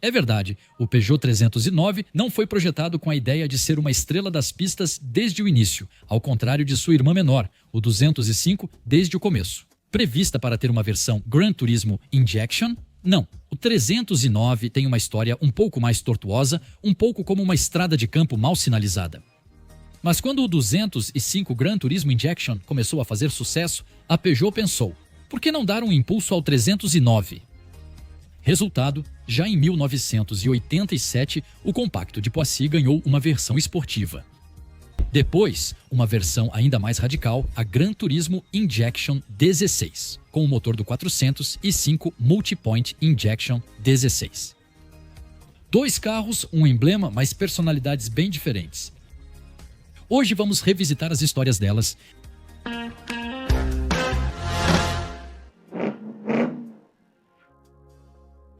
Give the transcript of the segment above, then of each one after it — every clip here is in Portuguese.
É verdade, o Peugeot 309 não foi projetado com a ideia de ser uma estrela das pistas desde o início, ao contrário de sua irmã menor, o 205, desde o começo. Prevista para ter uma versão Gran Turismo Injection? Não. O 309 tem uma história um pouco mais tortuosa, um pouco como uma estrada de campo mal sinalizada. Mas quando o 205 Gran Turismo Injection começou a fazer sucesso, a Peugeot pensou, por que não dar um impulso ao 309? Resultado, já em 1987, o compacto de Poissy ganhou uma versão esportiva. Depois, uma versão ainda mais radical, a Gran Turismo Injection 16, com o motor do 405 Multipoint Injection 16. Dois carros, um emblema, mas personalidades bem diferentes. Hoje vamos revisitar as histórias delas.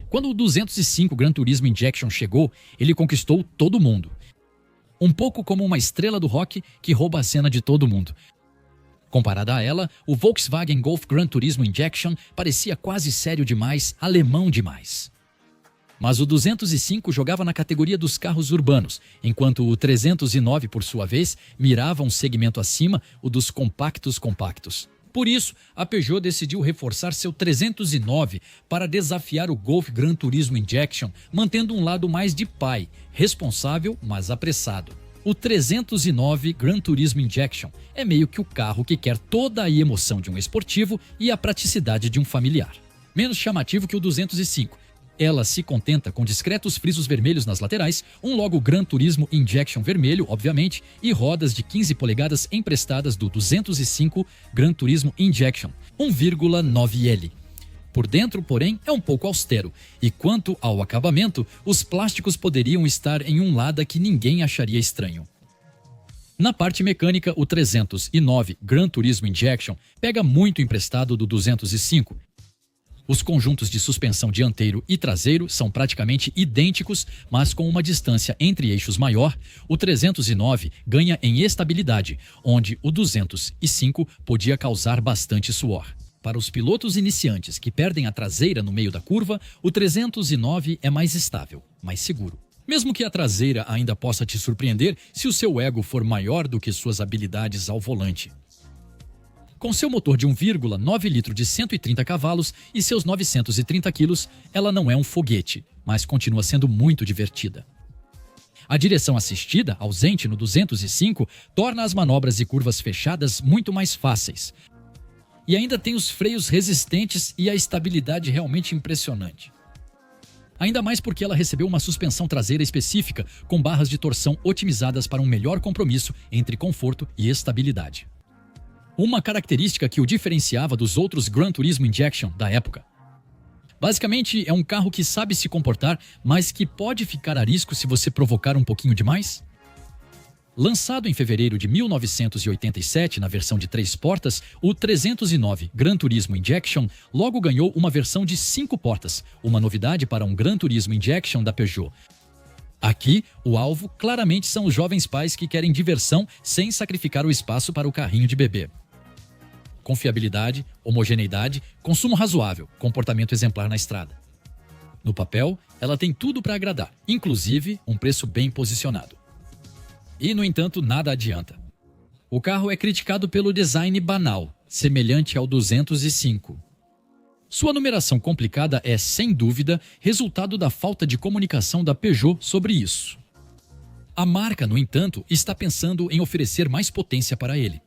Quando o 205 Gran Turismo Injection chegou, ele conquistou todo mundo. Um pouco como uma estrela do rock que rouba a cena de todo mundo. Comparada a ela, o Volkswagen Golf Gran Turismo Injection parecia quase sério demais, alemão demais. Mas o 205 jogava na categoria dos carros urbanos, enquanto o 309, por sua vez, mirava um segmento acima, o dos compactos. Por isso, a Peugeot decidiu reforçar seu 309 para desafiar o Golf Gran Turismo Injection, mantendo um lado mais de pai, responsável, mas apressado. O 309 Gran Turismo Injection é meio que o carro que quer toda a emoção de um esportivo e a praticidade de um familiar. Menos chamativo que o 205. Ela se contenta com discretos frisos vermelhos nas laterais, um logo Gran Turismo Injection vermelho, obviamente, e rodas de 15 polegadas emprestadas do 205 Gran Turismo Injection, 1,9L. Por dentro, porém, é um pouco austero, e quanto ao acabamento, os plásticos poderiam estar em um lado que ninguém acharia estranho. Na parte mecânica, o 309 Gran Turismo Injection pega muito emprestado do 205, Os conjuntos de suspensão dianteiro e traseiro são praticamente idênticos, mas com uma distância entre eixos maior, o 309 ganha em estabilidade, onde o 205 podia causar bastante suor. Para os pilotos iniciantes que perdem a traseira no meio da curva, o 309 é mais estável, mais seguro. Mesmo que a traseira ainda possa te surpreender se o seu ego for maior do que suas habilidades ao volante. Com seu motor de 1,9 litro de 130 cavalos e seus 930 quilos, ela não é um foguete, mas continua sendo muito divertida. A direção assistida, ausente no 205, torna as manobras e curvas fechadas muito mais fáceis. E ainda tem os freios resistentes e a estabilidade realmente impressionante. Ainda mais porque ela recebeu uma suspensão traseira específica, com barras de torção otimizadas para um melhor compromisso entre conforto e estabilidade. Uma característica que o diferenciava dos outros Gran Turismo Injection da época. Basicamente, é um carro que sabe se comportar, mas que pode ficar a risco se você provocar um pouquinho demais. Lançado em fevereiro de 1987 na versão de 3 portas, o 309 Gran Turismo Injection logo ganhou uma versão de 5 portas, uma novidade para um Gran Turismo Injection da Peugeot. Aqui, o alvo claramente são os jovens pais que querem diversão sem sacrificar o espaço para o carrinho de bebê. Confiabilidade, homogeneidade, consumo razoável, comportamento exemplar na estrada. No papel, ela tem tudo para agradar, inclusive um preço bem posicionado. E, no entanto, nada adianta. O carro é criticado pelo design banal, semelhante ao 205. Sua numeração complicada é, sem dúvida, resultado da falta de comunicação da Peugeot sobre isso. A marca, no entanto, está pensando em oferecer mais potência para ele.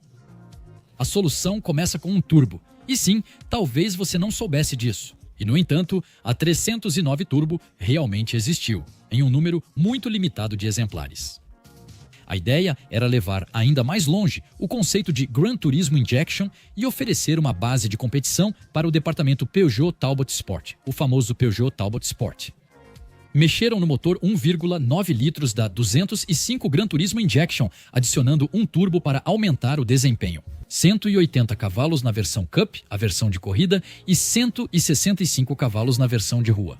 A solução começa com um turbo, e sim, talvez você não soubesse disso. E, no entanto, a 309 Turbo realmente existiu, em um número muito limitado de exemplares. A ideia era levar ainda mais longe o conceito de Gran Turismo Injection e oferecer uma base de competição para o departamento Peugeot Talbot Sport, o famoso Peugeot Talbot Sport. Mexeram no motor 1,9 litros da 205 Gran Turismo Injection, adicionando um turbo para aumentar o desempenho. 180 cavalos na versão Cup, a versão de corrida, e 165 cavalos na versão de rua.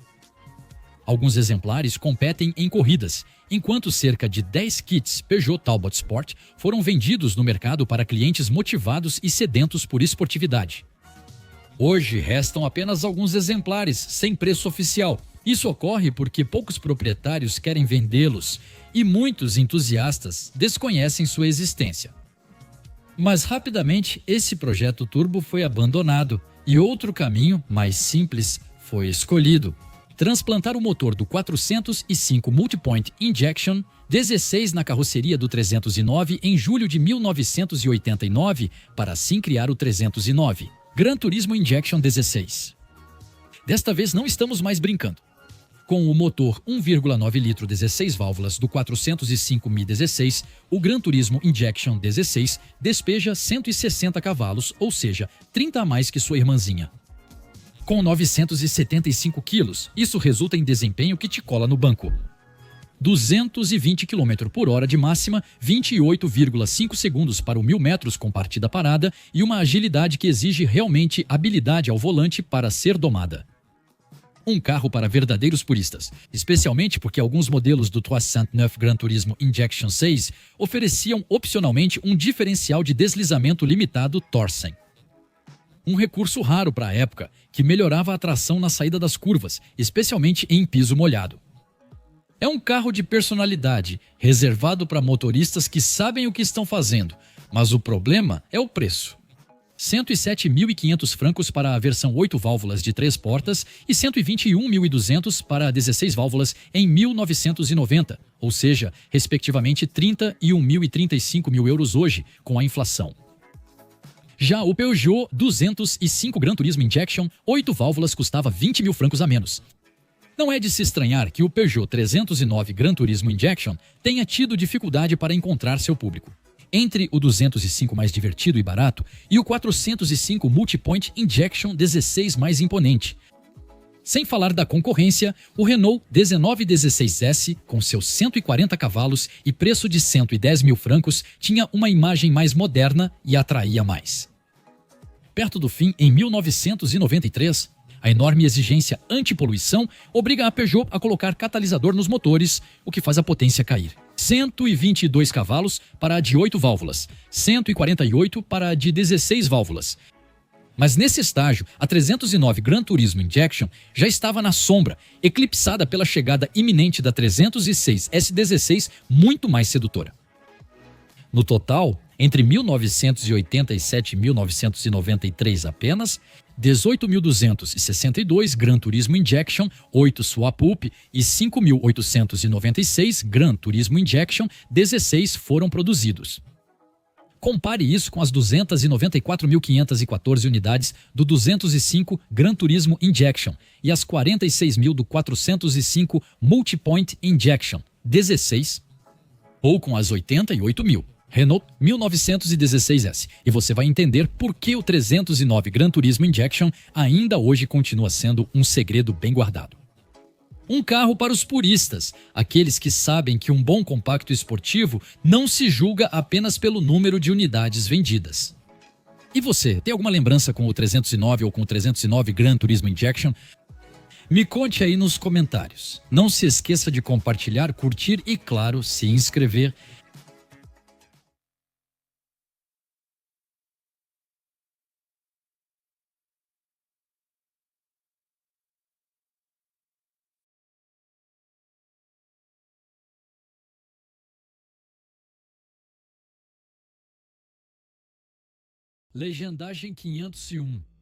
Alguns exemplares competem em corridas, enquanto cerca de 10 kits Peugeot Talbot Sport foram vendidos no mercado para clientes motivados e sedentos por esportividade. Hoje restam apenas alguns exemplares sem preço oficial, Isso ocorre porque poucos proprietários querem vendê-los e muitos entusiastas desconhecem sua existência. Mas rapidamente esse projeto turbo foi abandonado e outro caminho, mais simples, foi escolhido. Transplantar o motor do 405 Multipoint Injection 16 na carroceria do 309 em julho de 1989 para assim criar o 309 Gran Turismo Injection 16. Desta vez não estamos mais brincando. Com o motor 1,9 litro 16 válvulas do 405 Mi 16, o Gran Turismo Injection 16 despeja 160 cavalos, ou seja, 30 a mais que sua irmãzinha. Com 975 quilos, isso resulta em desempenho que te cola no banco. 220 km por hora de máxima, 28,5 segundos para o 1000 metros com partida parada e uma agilidade que exige realmente habilidade ao volante para ser domada. Um carro para verdadeiros puristas, especialmente porque alguns modelos do 309 Gran Turismo Injection 6 ofereciam opcionalmente um diferencial de deslizamento limitado Torsen. Um recurso raro para a época, que melhorava a tração na saída das curvas, especialmente em piso molhado. É um carro de personalidade, reservado para motoristas que sabem o que estão fazendo, mas o problema é o preço. 107.500 francos para a versão 8 válvulas de 3 portas e 121.200 para 16 válvulas em 1990, ou seja, respectivamente 30 e 1.035 mil euros hoje, com a inflação. Já o Peugeot 205 Gran Turismo Injection 8 válvulas custava 20 mil francos a menos. Não é de se estranhar que o Peugeot 309 Gran Turismo Injection tenha tido dificuldade para encontrar seu público. Entre o 205 mais divertido e barato e o 405 Multipoint Injection 16 mais imponente. Sem falar da concorrência, o Renault 1916S, com seus 140 cavalos e preço de 110 mil francos, tinha uma imagem mais moderna e atraía mais. Perto do fim, em 1993, a enorme exigência antipoluição obriga a Peugeot a colocar catalisador nos motores, o que faz a potência cair. 122 cavalos para a de 8 válvulas, 148 para a de 16 válvulas. Mas nesse estágio, a 309 Gran Turismo Injection já estava na sombra, eclipsada pela chegada iminente da 306 S16, muito mais sedutora. No total, entre 1987 e 1993 apenas, 18.262 Gran Turismo Injection 8 Swap-Up e 5.896 Gran Turismo Injection 16 foram produzidos. Compare isso com as 294.514 unidades do 205 Gran Turismo Injection e as 46.000 do 405 Multipoint Injection 16, ou com as 88.000 Renault 1916S, e você vai entender por que o 309 Gran Turismo Injection ainda hoje continua sendo um segredo bem guardado. Um carro para os puristas, aqueles que sabem que um bom compacto esportivo não se julga apenas pelo número de unidades vendidas. E você, tem alguma lembrança com o 309 ou com o 309 Gran Turismo Injection? Me conte aí nos comentários. Não se esqueça de compartilhar, curtir e, claro, se inscrever. Legendagem 501.